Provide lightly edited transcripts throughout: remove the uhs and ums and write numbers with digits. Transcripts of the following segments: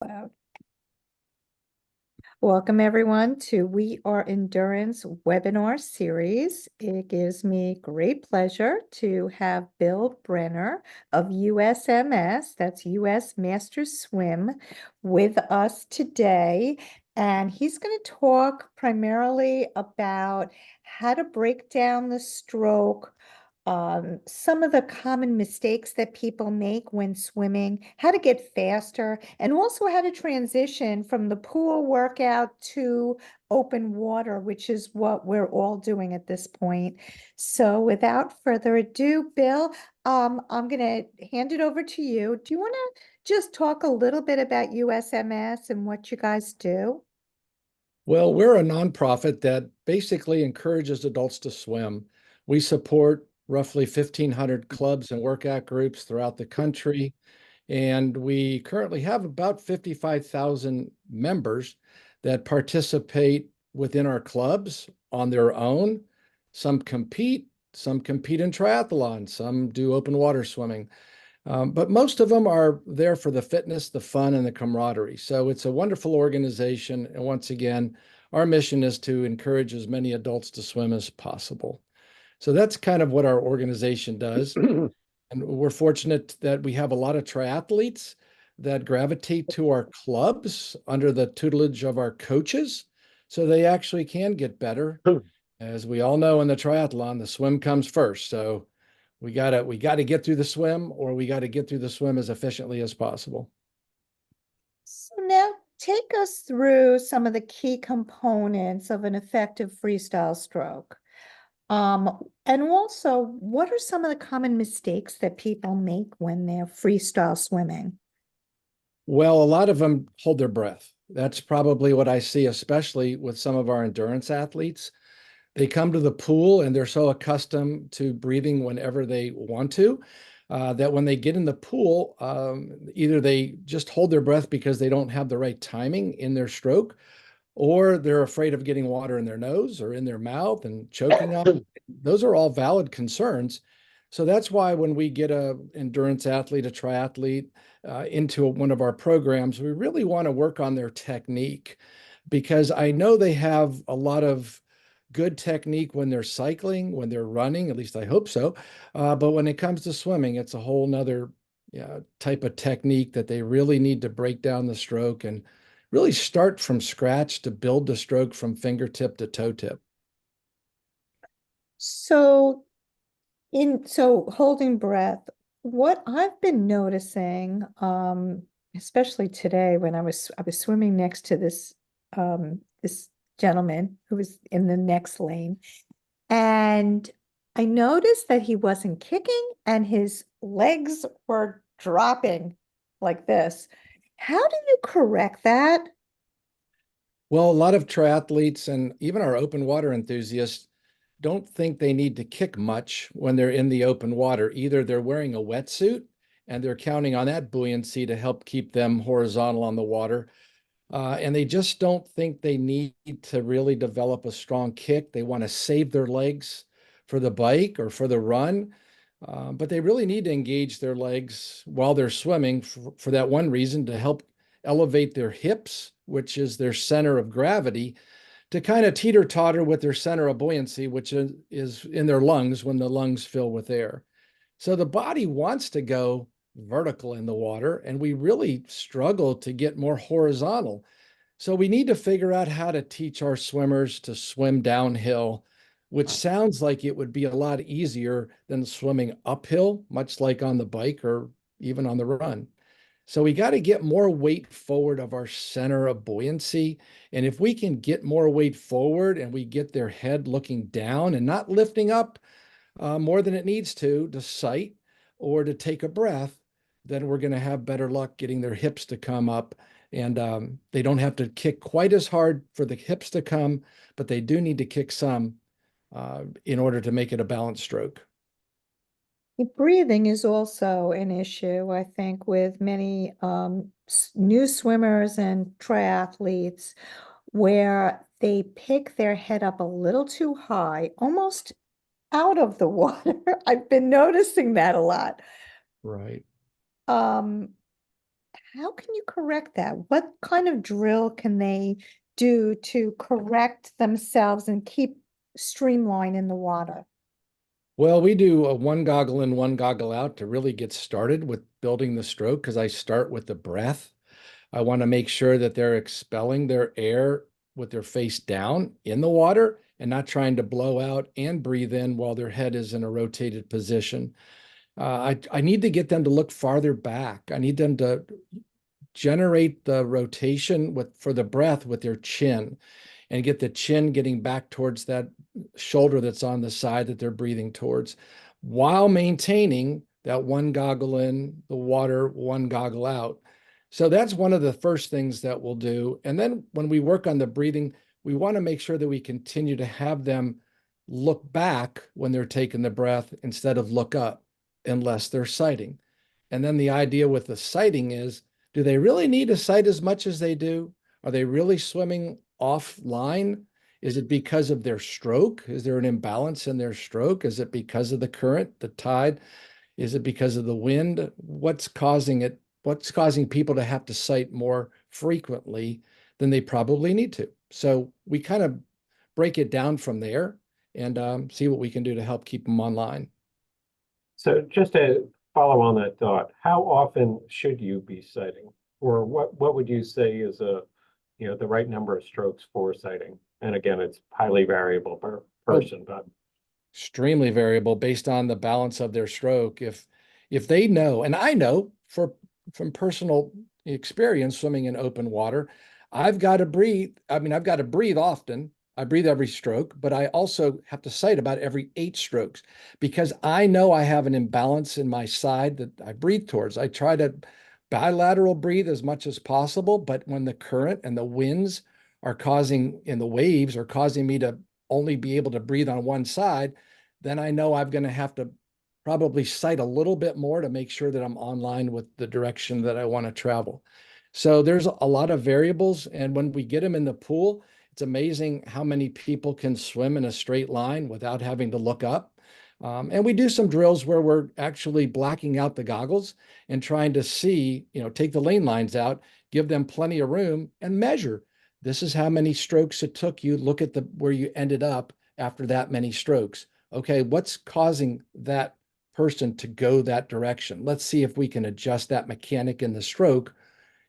Wow. Welcome everyone to We Are Endurance webinar series. It gives me great pleasure to have Bill Brenner of USMS, that's US Masters Swim, with us today. And he's going to talk primarily about how to break down the stroke, some of the common mistakes that people make when swimming, how to get faster, and also how to transition from the pool workout to open water, which is what we're all doing at this point. So without further ado, Bill, I'm going to hand it over to you. Do you want to just talk a little bit about USMS and what you guys do? Well, we're a nonprofit that basically encourages adults to swim. We support roughly 1,500 clubs and workout groups throughout the country, and we currently have about 55,000 members that participate within our clubs on their own. Some compete in triathlon, some do open water swimming. But most of them are there for the fitness, the fun, and the camaraderie. So it's a wonderful organization. And once again, our mission is to encourage as many adults to swim as possible. So that's kind of what our organization does. And we're fortunate that we have a lot of triathletes that gravitate to our clubs under the tutelage of our coaches. So they actually can get better. As we all know in the triathlon, the swim comes first. So we gotta get through the swim, or we got to get through the swim as efficiently as possible. So now take us through some of the key components of an effective freestyle stroke. And also, what are some of the common mistakes that people make when they're freestyle swimming? Well, a lot of them hold their breath. That's probably what I see, especially with some of our endurance athletes. They come to the pool and they're so accustomed to breathing whenever they want to, that when they get in the pool, either they just hold their breath because they don't have the right timing in their stroke, or they're afraid of getting water in their nose or in their mouth and choking on it. Those are all valid concerns. So that's why when we get a endurance athlete, a triathlete into one of our programs, we really want to work on their technique, because I know they have a lot of good technique when they're cycling, when they're running, at least I hope so. But when it comes to swimming, it's a whole nother type of technique that they really need to break down the stroke and really start from scratch to build the stroke from fingertip to toe tip. So so holding breath, what I've been noticing, especially today when I was swimming next to this gentleman who was in the next lane, and I noticed that he wasn't kicking and his legs were dropping like this. How do you correct that? Well, a lot of triathletes and even our open water enthusiasts don't think they need to kick much when they're in the open water. Either they're wearing a wetsuit and they're counting on that buoyancy to help keep them horizontal on the water. And they just don't think they need to really develop a strong kick. They want to save their legs for the bike or for the run. But they really need to engage their legs while they're swimming for that one reason, to help elevate their hips, which is their center of gravity, to kind of teeter totter with their center of buoyancy, which is in their lungs when the lungs fill with air. So the body wants to go vertical in the water, and we really struggle to get more horizontal. So we need to figure out how to teach our swimmers to swim downhill, which sounds like it would be a lot easier than swimming uphill, much like on the bike or even on the run. So we got to get more weight forward of our center of buoyancy. And if we can get more weight forward and we get their head looking down and not lifting up more than it needs to sight or to take a breath, then we're going to have better luck getting their hips to come up. And they don't have to kick quite as hard for the hips to come, but they do need to kick some in order to make it a balanced stroke. Breathing is also an issue, I think, with many new swimmers and triathletes, where they pick their head up a little too high, almost out of the water. I've been noticing that a lot. Right. Um, How can you correct that? What kind of drill can they do to correct themselves and keep streamline in the water? Well, we do a one goggle in, one goggle out to really get started with building the stroke because I start with the breath. I want to make sure that they're expelling their air with their face down in the water and not trying to blow out and breathe in while their head is in a rotated position. I need to get them to look farther back. I need them to generate the rotation for the breath with their chin and get the chin getting back towards that shoulder that's on the side that they're breathing towards while maintaining that one goggle in the water, one goggle out. So that's one of the first things that we'll do. And then when we work on the breathing, we want to make sure that we continue to have them look back when they're taking the breath instead of look up unless they're sighting. And then the idea with the sighting is, do they really need to sight as much as they do? Are they really swimming offline? Is it because of their stroke? Is there an imbalance in their stroke? Is it because of the current, the tide? Is it because of the wind? What's causing it? What's causing people to have to sight more frequently than they probably need to? So we kind of break it down from there and see what we can do to help keep them online. So just to follow on that thought, how often should you be sighting? Or what would you say is the right number of strokes for sighting? And again, it's highly variable per Oh, person, but extremely variable based on the balance of their stroke. If they know, and I know from personal experience swimming in open water, I've got to breathe. I mean, I've got to breathe often. I breathe every stroke, but I also have to sight about every 8 strokes because I know I have an imbalance in my side that I breathe towards. I try to bilateral breathe as much as possible, but when the current and the winds are causing, and the waves are causing me to only be able to breathe on one side, then I know I'm going to have to probably sight a little bit more to make sure that I'm online with the direction that I want to travel. So there's a lot of variables. And when we get them in the pool, it's amazing how many people can swim in a straight line without having to look up. And we do some drills where we're actually blacking out the goggles and trying to see, take the lane lines out, give them plenty of room and measure. This is how many strokes it took you. Look at where you ended up after that many strokes. Okay, what's causing that person to go that direction? Let's see if we can adjust that mechanic in the stroke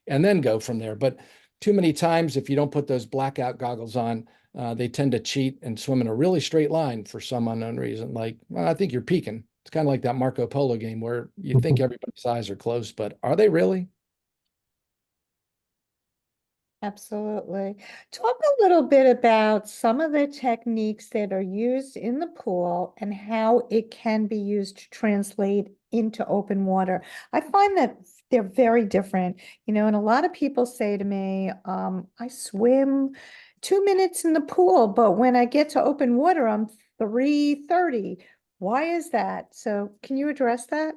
and then go from there. But too many times, if you don't put those blackout goggles on, they tend to cheat and swim in a really straight line for some unknown reason. Like, well, I think you're peeking. It's kind of like that Marco Polo game where you think everybody's eyes are closed, but are they really? Absolutely. Talk a little bit about some of the techniques that are used in the pool and how it can be used to translate into open water. I find that they're very different, and a lot of people say to me, I swim 2 minutes in the pool, but when I get to open water, I'm 3:30. Why is that? So can you address that?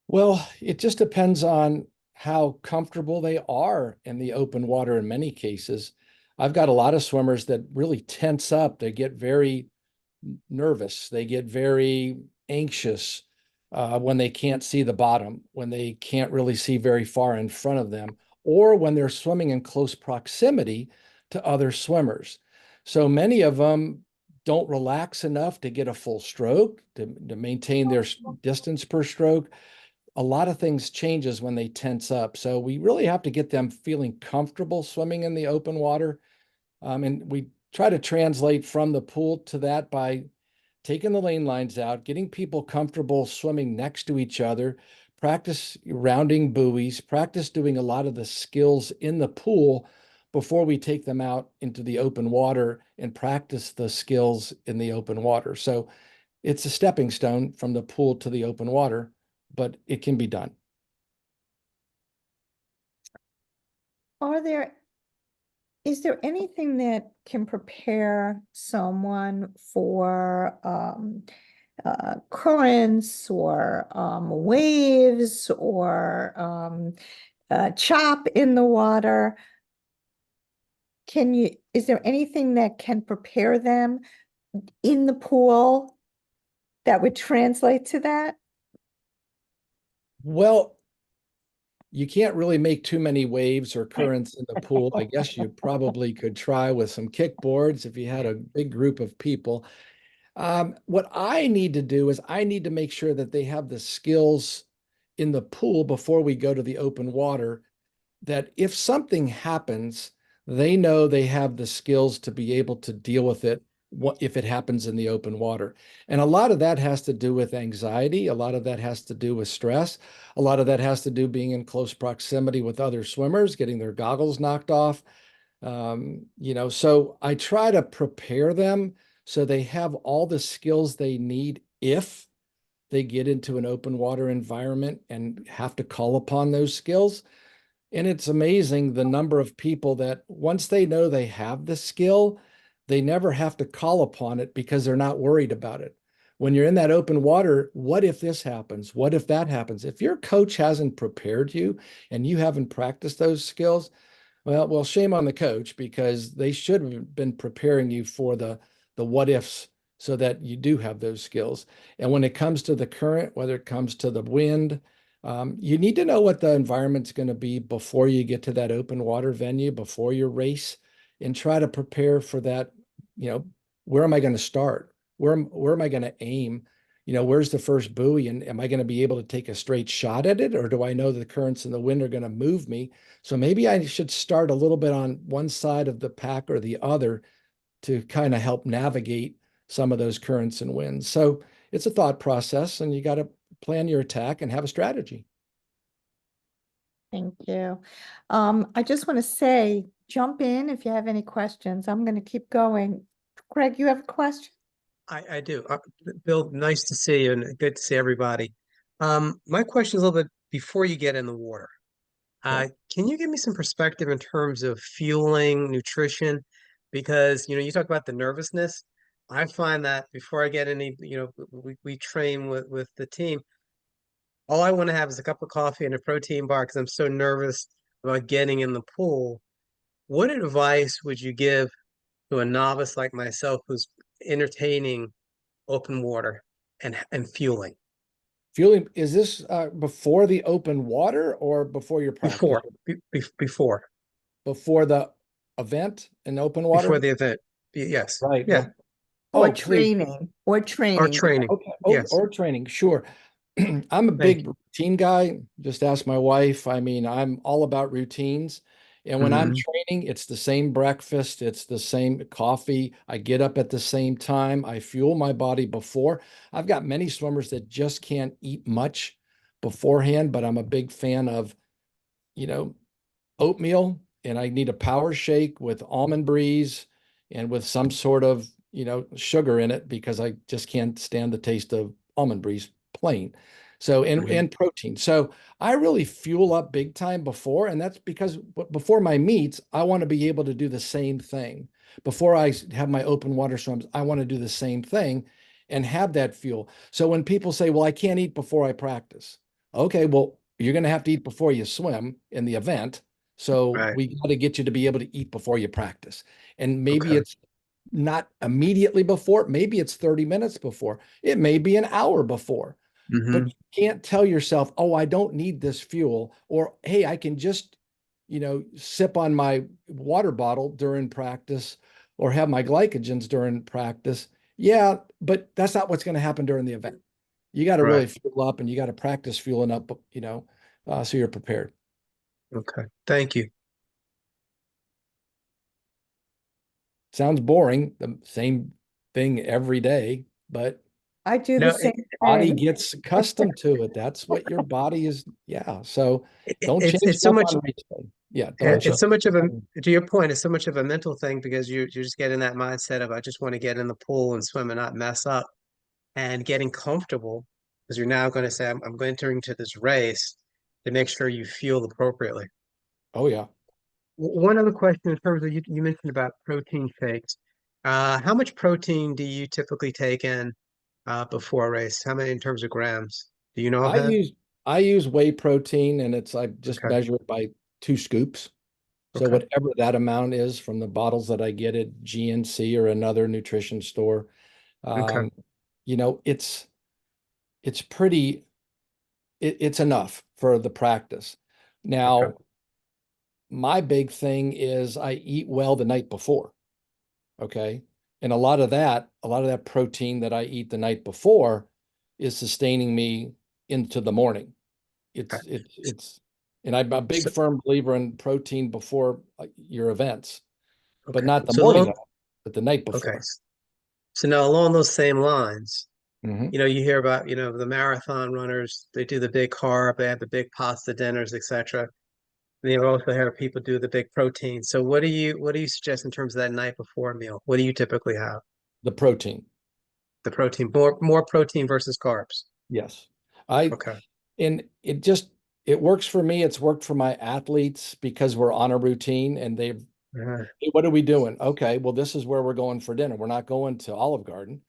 Well, it just depends on how comfortable they are in the open water in many cases. I've got a lot of swimmers that really tense up. They get very nervous. They get very anxious when they can't see the bottom, when they can't really see very far in front of them, or when they're swimming in close proximity to other swimmers. So many of them don't relax enough to get a full stroke, to maintain their distance per stroke. A lot of things changes when they tense up. So we really have to get them feeling comfortable swimming in the open water. And we try to translate from the pool to that by taking the lane lines out, getting people comfortable swimming next to each other, practice rounding buoys, practice doing a lot of the skills in the pool before we take them out into the open water and practice the skills in the open water. So it's a stepping stone from the pool to the open water, but it can be done. Are there Is there anything that can prepare someone for currents or waves or chop in the water? Is there anything that can prepare them in the pool that would translate to that? Well, you can't really make too many waves or currents in the pool. I guess you probably could try with some kickboards if you had a big group of people. What I need to do is I need to make sure that they have the skills in the pool before we go to the open water, that if something happens, they know they have the skills to be able to deal with it if it happens in the open water. And a lot of that has to do with anxiety. A lot of that has to do with stress. A lot of that has to do being in close proximity with other swimmers, getting their goggles knocked off. So I try to prepare them so they have all the skills they need if they get into an open water environment and have to call upon those skills. And it's amazing the number of people that once they know they have the skill, they never have to call upon it because they're not worried about it. When you're in that open water, what if this happens? What if that happens? If your coach hasn't prepared you and you haven't practiced those skills, well, shame on the coach because they should have been preparing you for the what ifs so that you do have those skills. And when it comes to the current, whether it comes to the wind, you need to know what the environment's going to be before you get to that open water venue, before your race, and try to prepare for that. Where am I going to start? Where am I going to aim? Where's the first buoy? And am I going to be able to take a straight shot at it? Or do I know the currents and the wind are going to move me? So maybe I should start a little bit on one side of the pack or the other to kind of help navigate some of those currents and winds. So it's a thought process, and you got to plan your attack and have a strategy. Thank you. I just want to say, jump in if you have any questions. I'm going to keep going. Greg, you have a question? I do. Bill, nice to see you and good to see everybody. My question is a little bit before you get in the water. Can you give me some perspective in terms of fueling, nutrition? Because, you talk about the nervousness. I find that before I get any, we train with the team. All I want to have is a cup of coffee and a protein bar because I'm so nervous about getting in the pool. What advice would you give to a novice like myself who's entertaining open water and fueling Fueling, is this before the open water or before your practice? before Before the event in open before water? the event. Yes. Right. Yeah. Or Please. training, or Or training. training. Okay. Oh, Yes. or training. Sure. I'm a Thank big routine guy. Just ask my wife. I mean, I'm all about routines. And you. when I'm Hmm. training, it's the same breakfast, it's the same coffee. I get up at the same time. I fuel my body before. I've got many swimmers that just can't eat much beforehand, but I'm a big fan of, you know, oatmeal, and I need a power shake with almond breeze and with some sort of, sugar in it because I just can't stand the taste of almond breeze plain. So, Hmm. and protein. So I really fuel up big time before, and that's because before my meets, I want to be able to do the same thing. Before I have my open water swims, I want to do the same thing and have that fuel. So when people say, well, I can't eat before I practice. Okay, well, you're going to have to eat before you swim in the event. So Right. we got to get you to be able to eat before you practice. And maybe Okay. it's not immediately before, maybe it's 30 minutes before, it may be an hour before, but Hmm. you can't tell yourself, oh, I don't need this fuel, or hey, I can just, sip on my water bottle during practice or have my glycogens during practice. Yeah, but that's not what's going to happen during the event. You got to Right. really fuel up and you got to practice fueling up, so you're prepared. Okay. Thank you. Sounds boring, the same thing every day, but I do the No, same body thing. gets accustomed to it. That's what your body is. Yeah. So don't change it's so stuff much on race day. Yeah. Don't change. it's so much of a to your point, it's so much of a mental thing because you just get in that mindset of I just want to get in the pool and swim and not mess up and getting comfortable because you're now going to say I'm going to enter into this race to make sure you fuel appropriately. Oh, yeah. One other question in terms of you mentioned about protein shakes. How much protein do you typically take in before a race? How many in terms of grams? Do you know I offhand? use I use whey protein and I just Okay. measure it by 2 scoops. So Okay. whatever that amount is from the bottles that I get at GNC or another nutrition store, Okay. um, it's pretty it's enough for the practice. Now, my big thing is I eat well the night before. Okay. And a lot of that protein that I eat the night before is sustaining me into the morning. Okay. And I'm a big So, firm believer in protein before your events, but okay. not the So morning long, of, but the night okay. before. So now along those same lines, Mhm. you hear about, the marathon runners, they do the big carb, they have the big pasta dinners, etc. And you also hear people do the big protein. So what do you suggest in terms of that night before meal? What do you typically have? The protein. The protein, more protein versus carbs. Yes. I, Okay. and it works for me. It's worked for my athletes because we're on a routine and Uh, hey, what are we doing? Okay, well, this is where we're going for dinner. We're not going to Olive Garden.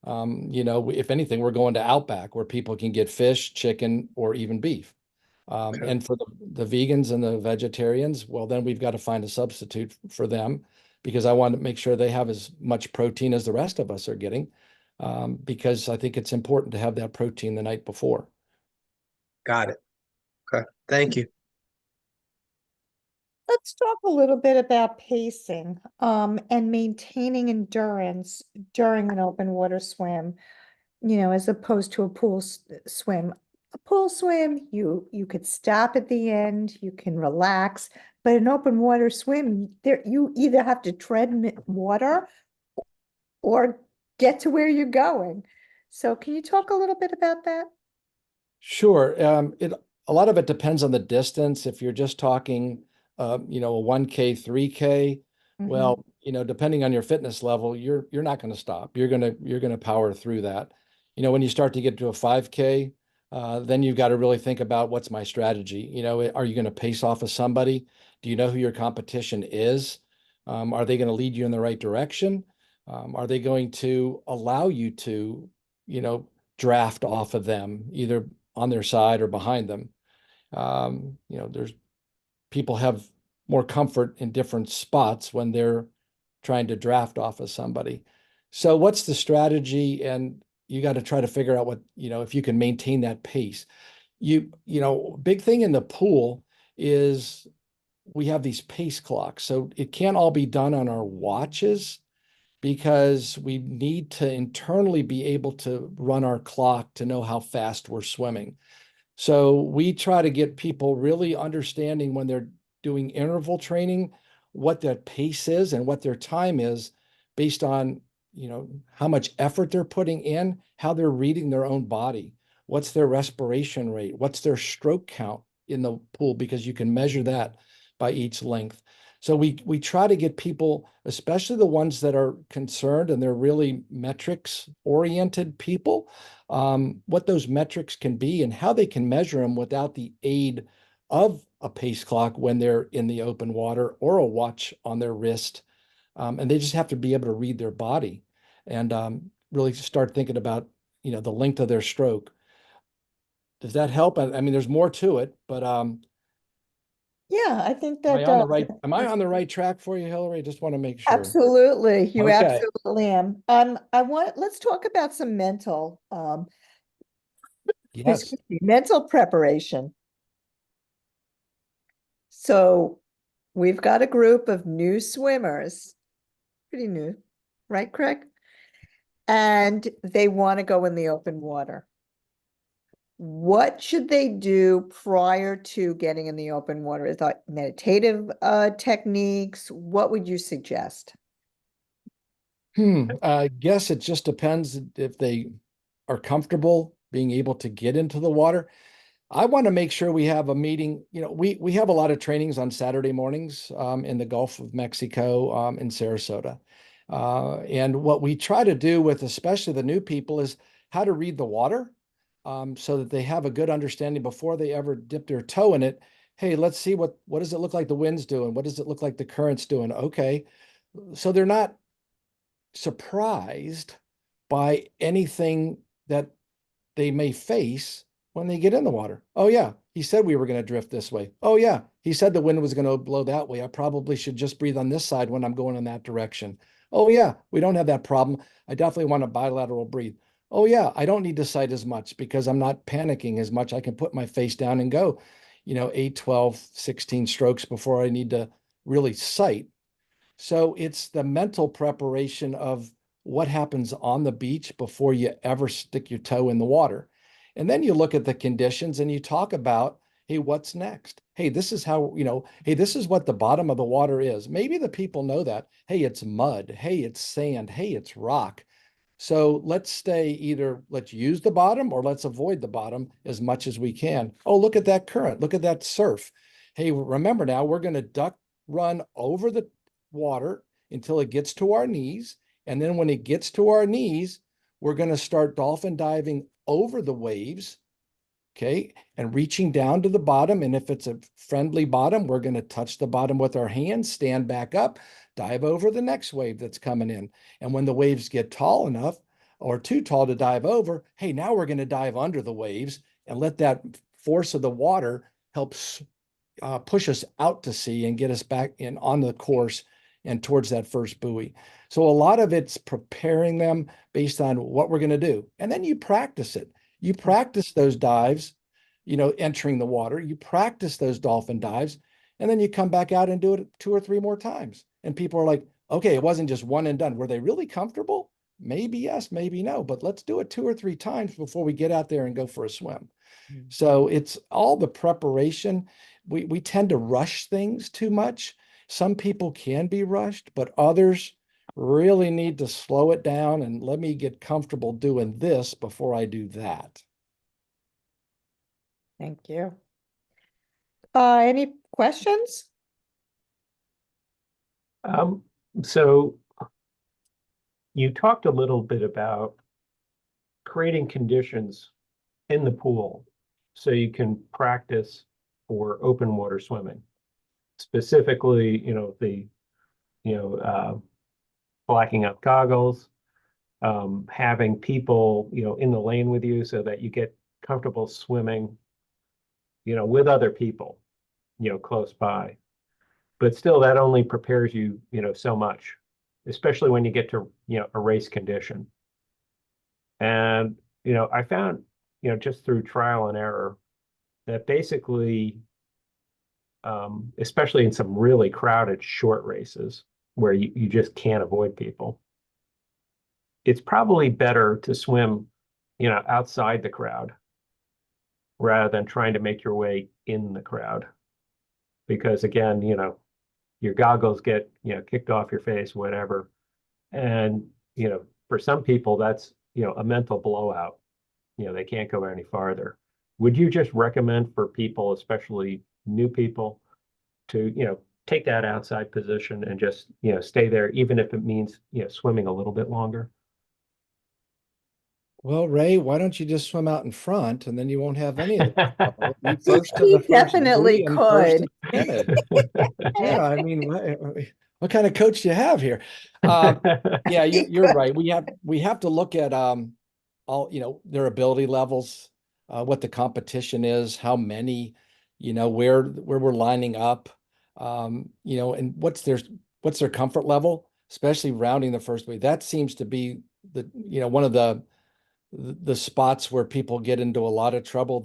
If anything, we're going to Outback where people can get fish, chicken, or even beef. okay. And for the vegans and the vegetarians, well, then we've got to find a substitute for them because I want to make sure they have as much protein as the rest of us are getting, because I think it's important to have that protein the night before. Got it. Okay. Thank you. Let's talk a little bit about pacing, and maintaining endurance during an open water swim, as opposed to a swim. A pool swim, you could stop at the end, you can relax, but an open water swim, there you either have to tread water or get to where you're going. So can you talk a little bit about that? Sure. A lot of it depends on the distance. If you're just talking, a 1K, 3K, Mhm. well, depending on your fitness level, you're not going to stop. You're gonna power through that. When you start to get to a 5K, then you've got to really think about what's my strategy. Are you going to pace off of somebody? Do you know who your competition is? Are they going to lead you in the right direction? Are they going to allow you to, you know, draft off of them, either on their side or behind them? There's people have more comfort in different spots when they're trying to draft off of somebody. So what's the strategy? And you got to try to figure out if you can maintain that pace. Big thing in the pool is we have these pace clocks. So it can't all be done on our watches because we need to internally be able to run our clock to know how fast we're swimming. So we try to get people really understanding when they're doing interval training, what their pace is and what their time is based on, how much effort they're putting in, how they're reading their own body, what's their respiration rate, what's their stroke count in the pool, because you can measure that by each length. So we try to get people, especially the ones that are concerned and they're really metrics oriented people, what those metrics can be and how they can measure them without the aid of a pace clock when they're in the open water or a watch on their wrist. And they just have to be able to read their body and really start thinking about, the length of their stroke. Does that help? I mean, there's more to it, but Yeah, I think am that I on the does. right, am I on the right track for you, Hillary? Just want to make sure. Absolutely, you Okay. absolutely am. Let's talk about some Yes. mental preparation. So we've got a group of new swimmers, pretty new, right, Craig? And they want to go in the open water. What should they do prior to getting in the open water? Is that meditative techniques? What would you suggest? I guess it just depends if they are comfortable being able to get into the water. I want to make sure we have a meeting. We have a lot of trainings on Saturday mornings in the Gulf of Mexico, in Sarasota. And what we try to do with especially the new people is how to read the water, so that they have a good understanding before they ever dip their toe in it. Hey, let's see what does it look like the wind's doing? What does it look like the current's doing? Okay. So they're not surprised by anything that they may face when they get in the water. Oh, yeah, he said we were going to drift this way. Oh, yeah, he said the wind was going to blow that way. I probably should just breathe on this side when I'm going in that direction. Oh, yeah, we don't have that problem. I definitely want to bilateral breathe. Oh, yeah, I don't need to sight as much because I'm not panicking as much. I can put my face down and go. 8, 12, 16 strokes before I need to really sight. So it's the mental preparation of what happens on the beach before you ever stick your toe in the water. And then you look at the conditions and you talk about, hey, what's next? Hey, this is how, hey, this is what the bottom of the water is. Maybe the people know that. Hey, it's mud. Hey, it's sand. Hey, it's rock. So let's let's use the bottom or let's avoid the bottom as much as we can. Oh, look at that current. Look at that surf. Hey, remember now, we're going to duck run over the water until it gets to our knees. And then when it gets to our knees, we're going to start dolphin diving over the waves. Okay. And reaching down to the bottom. And if it's a friendly bottom, we're going to touch the bottom with our hands, stand back up, dive over the next wave that's coming in. And when the waves get tall enough or too tall to dive over, hey, now we're going to dive under the waves and let that force of the water help push us out to sea and get us back in on the course and towards that first buoy. So a lot of it's preparing them based on what we're going to do. And then you practice it. You practice those dives, entering the water. You practice those dolphin dives, and then you come back out and do it 2 or 3 more times. And people are like, okay, it wasn't just one and done. Were they really comfortable? Maybe yes, maybe no, but let's do it 2 or 3 times before we get out there and go for a swim. So it's all the preparation. We tend to rush things too much. Some people can be rushed, but others really need to slow it down and let me get comfortable doing this before I do that. Thank you. Any questions? So you talked a little bit about creating conditions in the pool so you can practice for open water swimming. Specifically, blacking up goggles, having people, in the lane with you so that you get comfortable swimming, with other people, close by. But still, that only prepares you, so much, especially when you get to, a race condition. And, I found, just through trial and error that basically, especially in some really crowded short races where you just can't avoid people, it's probably better to swim, outside the crowd rather than trying to make your way in the crowd. Because again, your goggles get, kicked off your face, whatever. And, for some people, that's, a mental blowout. They can't go any farther. Would you just recommend for people, especially new people, to, take that outside position and just, stay there, even if it means, swimming a little bit longer? Well, Ray, why don't you just swim out in front and then you won't have any of the trouble. Be first to He the first definitely buoy and first could. to finish. Yeah, I mean, what kind of coach do you have here? Yeah, you're right. We have to look at all, their ability levels, what the competition is, how many, where we're lining up, and what's their comfort level, especially rounding the first buoy. That seems to be one of the spots where people get into a lot of trouble.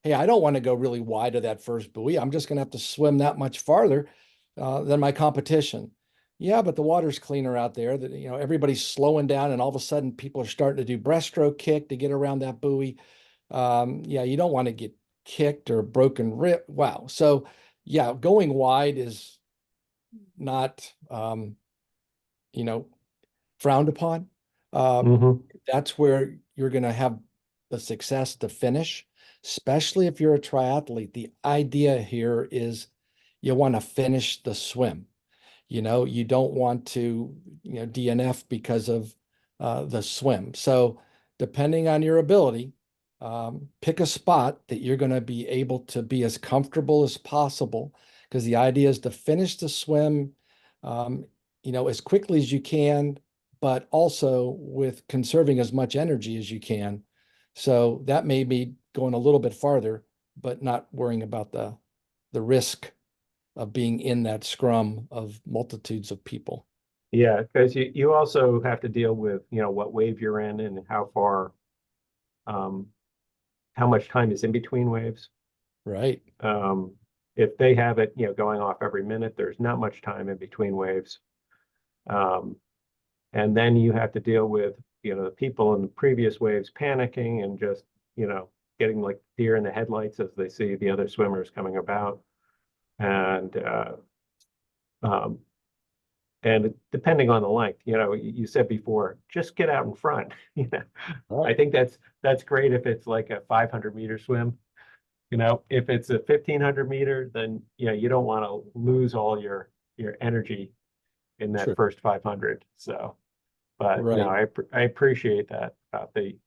Hey, I don't want to go really wide of that first buoy. I'm just going to have to swim that much farther than my competition. Yeah, but the water's cleaner out there. That everybody's slowing down, and all of a sudden people are starting to do breaststroke kick to get around that buoy. Yeah, you don't want to get kicked or broken rib. Wow. So yeah, going wide is not frowned upon. Mhm. That's where you're going to have the success to finish, especially if you're a triathlete. The idea here is you want to finish the swim. You don't want to, DNF because of the swim. So depending on your ability, pick a spot that you're going to be able to be as comfortable as possible, because the idea is to finish the swim, as quickly as you can, but also with conserving as much energy as you can. So that may be going a little bit farther, but not worrying about the risk of being in that scrum of multitudes of people. Yeah, because you also have to deal with, what wave you're in and how far, how much time is in between waves. Right. If they have it, going off every minute, there's not much time in between waves. And then you have to deal with, the people in the previous waves panicking and just, getting like deer in the headlights as they see the other swimmers coming about. And um, and depending on the length, you said before, just get out in front. I Right. think that's great if it's like a 500-meter swim. If it's a 1500-meter, then you don't want to lose all your energy in that True. first 500. So, but Right. I appreciate that about the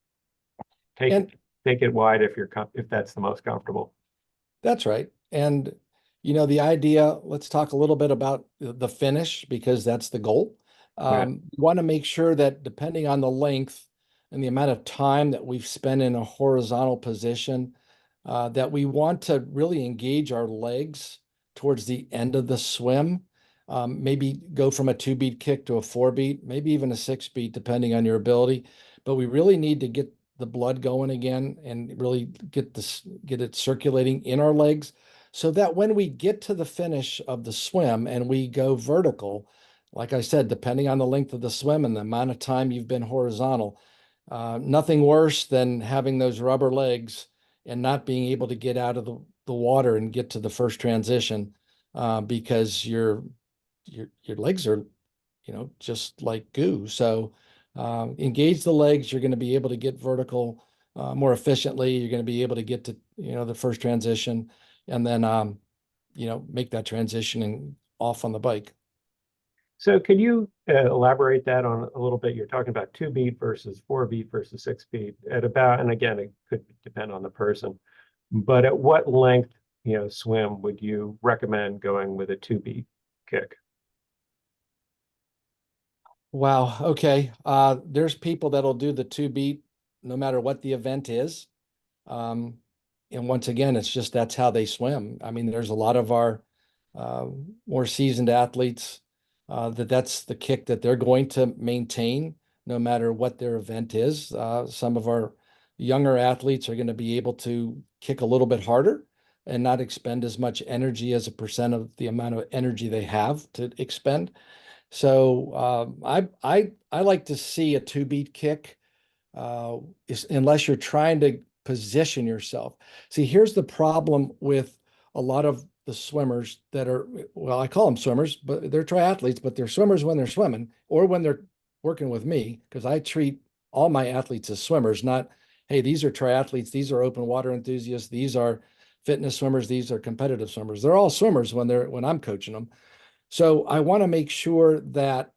take And take it wide if that's the most comfortable. that's right. And, the idea, let's talk a little bit about the finish because that's the goal. Yeah. You want to make sure that depending on the length and the amount of time that we've spent in a horizontal position, that we want to really engage our legs towards the end of the swim. Maybe go from a 2-beat kick to a 4-beat, maybe even a 6-beat, depending on your ability. But we really need to get the blood going again and really get it circulating in our legs so that when we get to the finish of the swim and we go vertical, like I said, depending on the length of the swim and the amount of time you've been horizontal, nothing worse than having those rubber legs and not being able to get out of the water and get to the first transition because your legs are, just like goo. So engage the legs. You're going to be able to get vertical more efficiently. You're going to be able to get to, the first transition and then, make that transition and off on the bike. So could you elaborate that on a little bit? You're talking about 2-beat versus 4-beat versus 6-beat at about, and again, it could depend on the person, but at what length, swim would you recommend going with a 2-beat kick? Wow. Okay. There's people that'll do the 2-beat no matter what the event is. Um, and once again, it's just that's how they swim. I mean, there's a lot of our uh, more seasoned athletes that's the kick that they're going to maintain no matter what their event is. Some of our younger athletes are going to be able to kick a little bit harder and not expend as much energy as a percent of the amount of energy they have to expend. So I like to see a 2-beat kick unless you're trying to position yourself. See, here's the problem with a lot of the swimmers that are, well, I call them swimmers, but they're triathletes, but they're swimmers when they're swimming or when they're working with me, because I treat all my athletes as swimmers, not, hey, these are triathletes, these are open water enthusiasts, these are fitness swimmers, these are competitive swimmers. They're all swimmers when I'm coaching them. So I want to make sure that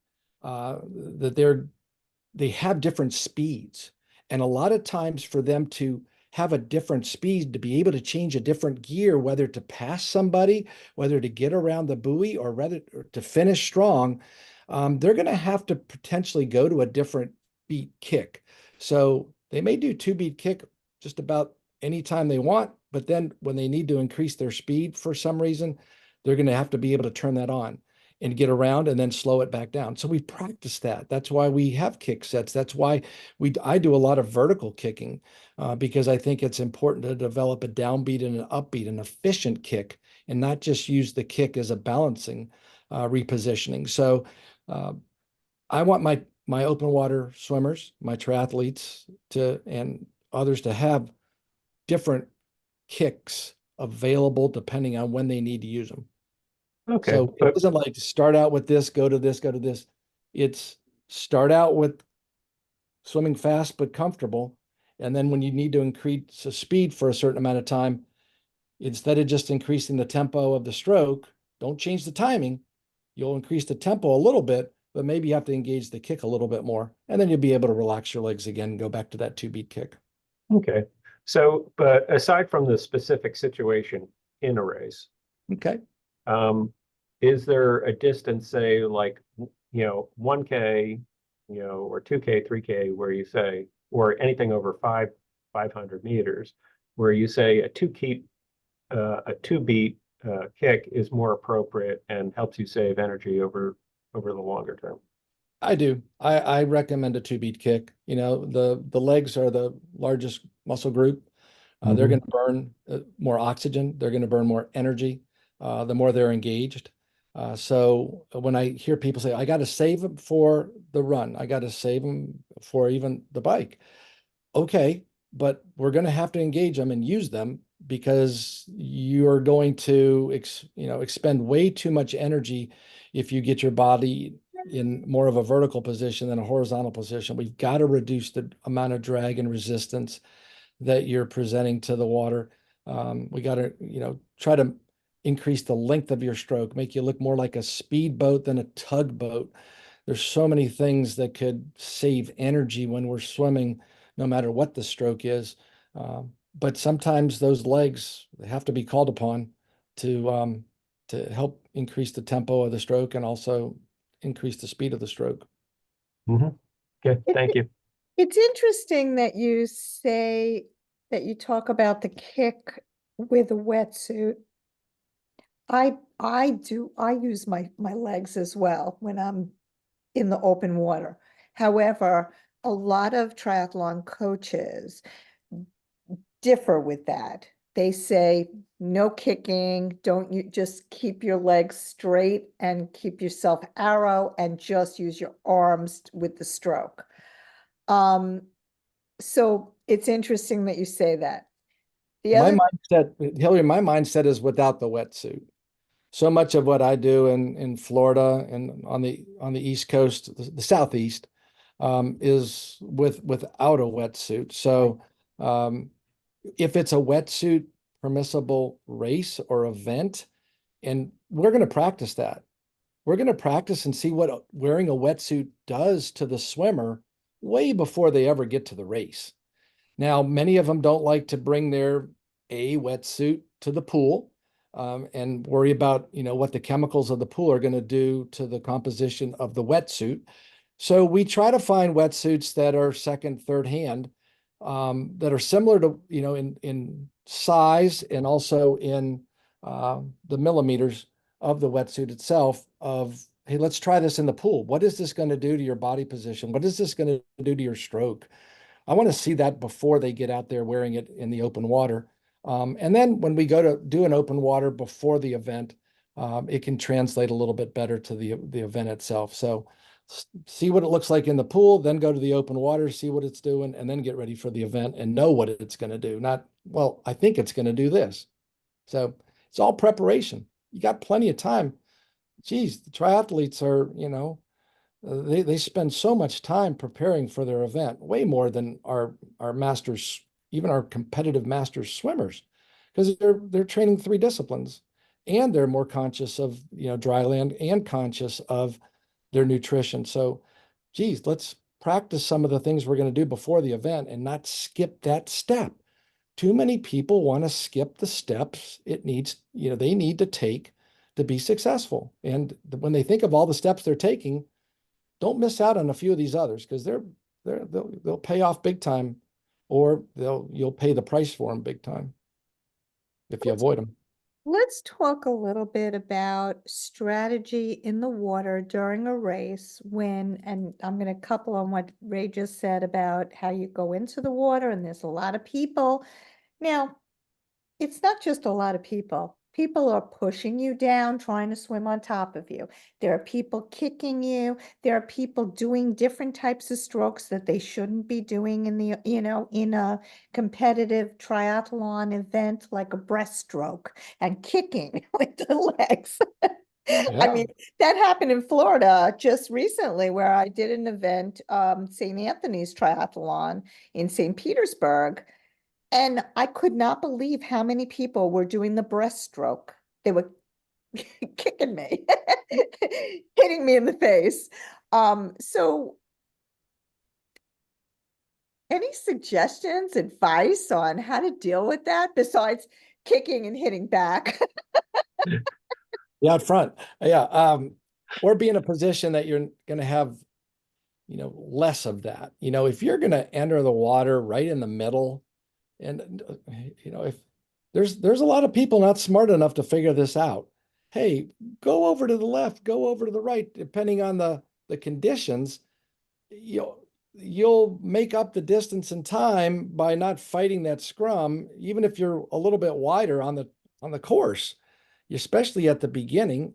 they have different speeds. And a lot of times for them to have a different speed, to be able to change a different gear, whether to pass somebody, whether to get around the buoy, or whether to finish strong, they're going to have to potentially go to a different beat kick. So they may do 2-beat kick just about any time they want, but then when they need to increase their speed for some reason, they're going to have to be able to turn that on and get around and then slow it back down. So we practice that. That's why we have kick sets. That's why I do a lot of vertical kicking because I think it's important to develop a downbeat and an upbeat, an efficient kick, and not just use the kick as a balancing repositioning. So I want my open water swimmers, my triathletes and others to have different kicks available depending on when they need to use them. Okay, So it but isn't like start out with this, go to this, go to this. It's start out with swimming fast but comfortable. And then when you need to increase the speed for a certain amount of time, instead of just increasing the tempo of the stroke, don't change the timing. You'll increase the tempo a little bit, but maybe you have to engage the kick a little bit more. And then you'll be able to relax your legs again and go back to that 2-beat kick. okay. So, but aside from the specific situation in a race, Okay. um, is there a distance, say, like, 1K, or 2K, 3K, where you say, or anything over 500 meters, where you say a 2-beat kick is more appropriate and helps you save energy over the longer term? I do. I recommend a 2-beat kick. The legs are the largest muscle group. They're going to burn more oxygen. They're going to burn more energy the more they're engaged. So when I hear people say, I got to save them for the run, I got to save them for even the bike. Okay, but we're going to have to engage them and use them because you're going to expend way too much energy if you get your body in more of a vertical position than a horizontal position. We've got to reduce the amount of drag and resistance that you're presenting to the water. We got to, try to increase the length of your stroke, make you look more like a speedboat than a tugboat. There's so many things that could save energy when we're swimming, no matter what the stroke is. But sometimes those legs have to be called upon to help increase the tempo of the stroke and also increase the speed of the stroke. Okay, thank you. It's interesting that you say that you talk about the kick with a wetsuit. I use my legs as well when I'm in the open water. However, a lot of triathlon coaches differ with that. They say no kicking, don't you just keep your legs straight and keep yourself arrow and just use your arms with the stroke. So it's interesting that you say that. The My other mindset, Hillary, my mindset is without the wetsuit. So much of what I do in Florida and on the East Coast, the Southeast, is without a wetsuit. So if it's a wetsuit permissible race or event, and we're going to practice that. We're going to practice and see what wearing a wetsuit does to the swimmer way before they ever get to the race. Now, many of them don't like to bring their wetsuit to the pool and worry about, what the chemicals of the pool are going to do to the composition of the wetsuit. So we try to find wetsuits that are second, third hand, that are similar to, in size and also in the millimeters of the wetsuit itself of, hey, let's try this in the pool. What is this going to do to your body position? What is this going to do to your stroke? I want to see that before they get out there wearing it in the open water. And then when we go to do an open water before the event, it can translate a little bit better to the event itself. So see what it looks like in the pool, then go to the open water, see what it's doing, and then get ready for the event and know what it's going to do. Not, well, I think it's going to do this. So it's all preparation. You got plenty of time. Geez, the triathletes are, they spend so much time preparing for their event, way more than our masters, even our competitive masters swimmers, because they're training 3 disciplines, and they're more conscious of dry land and conscious of their nutrition. So, geez, let's practice some of the things we're going to do before the event and not skip that step. Too many people want to skip the steps they need to take to be successful. And when they think of all the steps they're taking, don't miss out on a few of these others because they'll pay off big time, or you'll pay the price for them big time if you avoid them. Let's talk a little bit about strategy in the water during a race and I'm going to couple on what Ray just said about how you go into the water and there's a lot of people. Now, it's not just a lot of people. People are pushing you down, trying to swim on top of you. There are people kicking you. There are people doing different types of strokes that they shouldn't be doing in in a competitive triathlon event like a breaststroke and kicking with the legs. I mean, that happened in Florida just recently where I did an event, St. Anthony's Triathlon in St. Petersburg. And I could not believe how many people were doing the breaststroke. They were kicking me, hitting me in the face. So any suggestions, advice on how to deal with that besides kicking and hitting back? Yeah, out front. Yeah. Or be in a position that you're going to have, less of that. If you're going to enter the water right in the middle, and if there's a lot of people not smart enough to figure this out. Hey, go over to the left, go over to the right, depending on the conditions. you'll make up the distance and time by not fighting that scrum, even if you're a little bit wider on the course, especially at the beginning,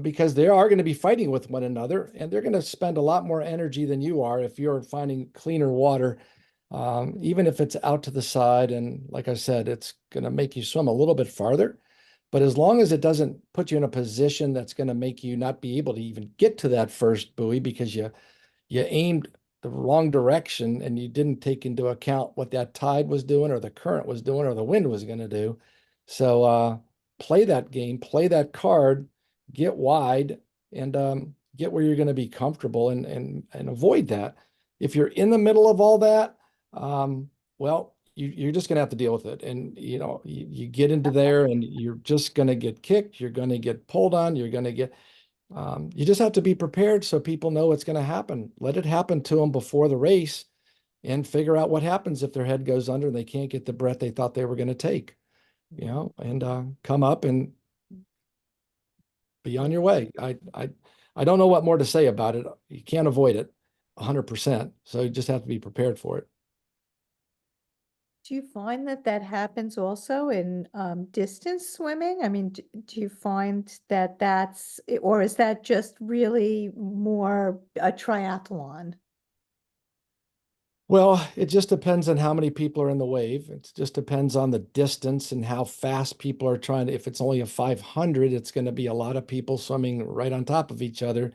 because they are going to be fighting with one another, and they're going to spend a lot more energy than you are if you're finding cleaner water, even if it's out to the side. And like I said, it's going to make you swim a little bit farther. But as long as it doesn't put you in a position that's going to make you not be able to even get to that first buoy because you aimed the wrong direction and you didn't take into account what that tide was doing or the current was doing or the wind was going to do. So play that game, play that card, get wide, and get where you're going to be comfortable, and avoid that. If you're in the middle of all that, well, you're just going to have to deal with it. And you get into there and you're just going to get kicked, you're going to get pulled on, you're going to get you just have to be prepared so people know what's going to happen. Let it happen to them before the race and figure out what happens if their head goes under and they can't get the breath they thought they were going to take, and come up and be on your way. I don't know what more to say about it. You can't avoid it 100%. So you just have to be prepared for it. Do you find that that happens also in distance swimming? I mean, do you find that or is that just really more a triathlon? Well, it just depends on how many people are in the wave. It just depends on the distance and how fast people are trying to. If it's only a 500, it's going to be a lot of people swimming right on top of each other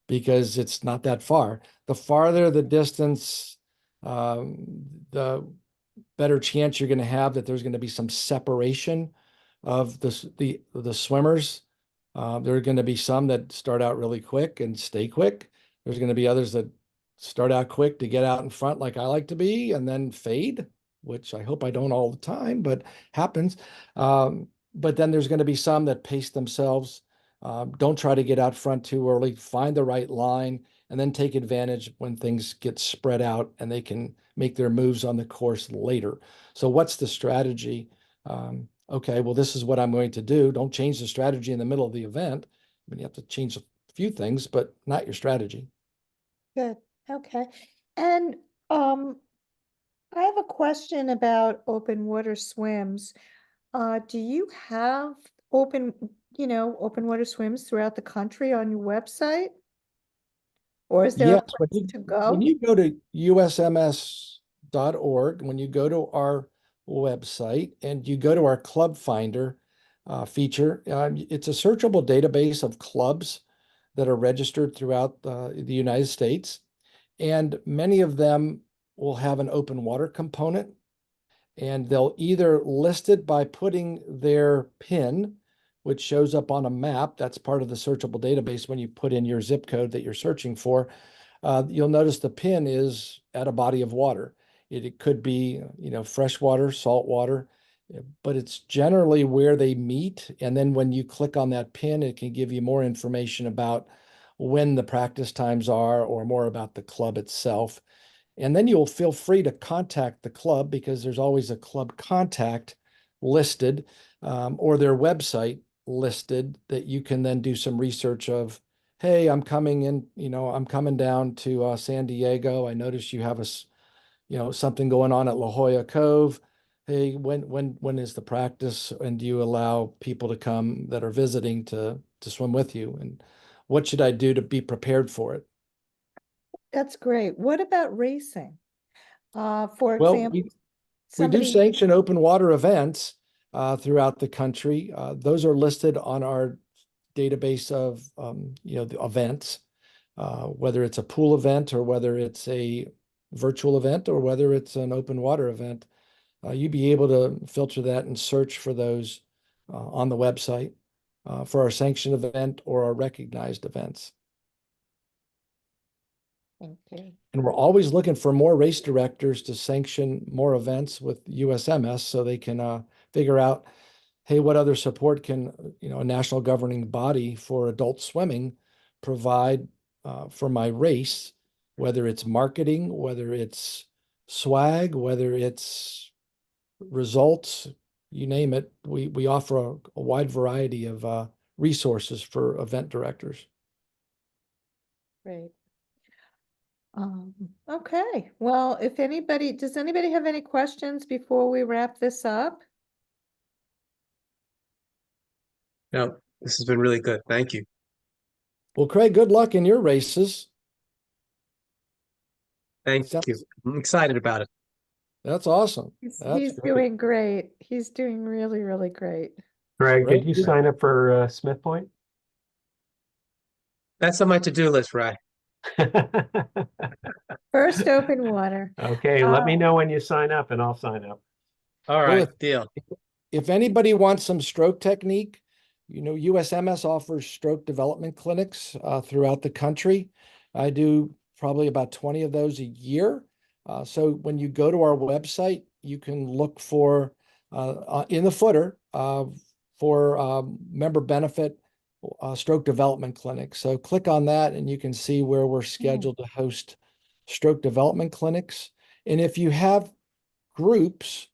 because it's not that far. The farther the distance, the better chance you're going to have that there's going to be some separation of the swimmers. There are going to be some that start out really quick and stay quick. There's going to be others that start out quick to get out in front like I like to be and then fade, which I hope I don't all the time, but happens. But then there's going to be some that pace themselves. Don't try to get out front too early. Find the right line and then take advantage when things get spread out and they can make their moves on the course later. So what's the strategy? Okay, well, this is what I'm going to do. Don't change the strategy in the middle of the event. I mean, you have to change a few things, but not your strategy. Good. Okay. And I have a question about open water swims. Do you have open water swims throughout the country on your website? Or is there a Yes, place to when go? you go to usms.org, when you go to our website and you go to our club finder feature, it's a searchable database of clubs that are registered throughout the United States. And many of them will have an open water component, and they'll either list it by putting their PIN, which shows up on a map. That's part of the searchable database. When you put in your zip code that you're searching for, you'll notice the PIN is at a body of water. It could be, fresh water, salt water, but it's generally where they meet. And then when you click on that PIN, it can give you more information about when the practice times are or more about the club itself. And then you'll feel free to contact the club because there's always a club contact listed, or their website listed that you can then do some research of. Hey, I'm coming in, I'm coming down to San Diego. I noticed you have something going on at La Jolla Cove. Hey, when is the practice? And do you allow people to come that are visiting to swim with you? And what should I do to be prepared for it? That's great. What about racing? For Well, example, we do somebody, sanction open water events throughout the country. Those are listed on our database of the events, whether it's a pool event or whether it's a virtual event or whether it's an open water event. You'd be able to filter that and search for those on the website for our sanctioned event or our recognized events. okay. And we're always looking for more race directors to sanction more events with USMS so they can figure out, hey, what other support can a national governing body for adult swimming provide for my race, whether it's marketing, whether it's swag, whether it's results, you name it. We offer a wide variety of resources for event directors. Great. Okay, well, does anybody have any questions before we wrap this up? No, this has been really good. Thank you. Well, Craig, good luck in your races. Thank you. Sounds, I'm excited about it. that's awesome. He's, That's he's great. doing great. He's doing really, really great. Greg, Great. did you sign up for Smith Point? That's on my to-do list, Ray. First open water. Okay, let me know when you sign up and I'll sign up. All Well, right, deal. if anybody wants some stroke technique, USMS offers stroke development clinics throughout the country. I do probably about 20 of those a year. So when you go to our website, you can look for in the footer for member benefit stroke development clinic. So click on that and you can see where we're scheduled to host stroke development clinics. And if you have groups,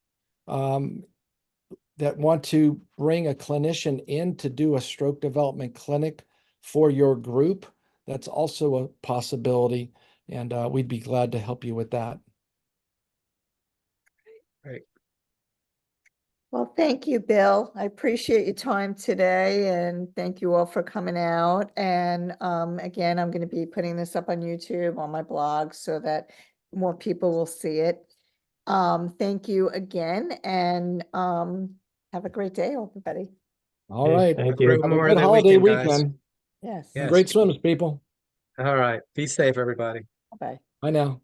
that want to bring a clinician in to do a stroke development clinic for your group, that's also a possibility. And we'd be glad to help you with that. Right. Well, thank you, Bill. I appreciate your time today and thank you all for coming out. And again, I'm going to be putting this up on YouTube, on my blog, so that more people will see it. Thank you again and have a great day, everybody. All Okay, right. thank Have a great you. Have a Memorial good Day holiday weekend, guys. weekend. Yes. Yes. Great swims, people. All right. Be safe, everybody. Bye. Bye now.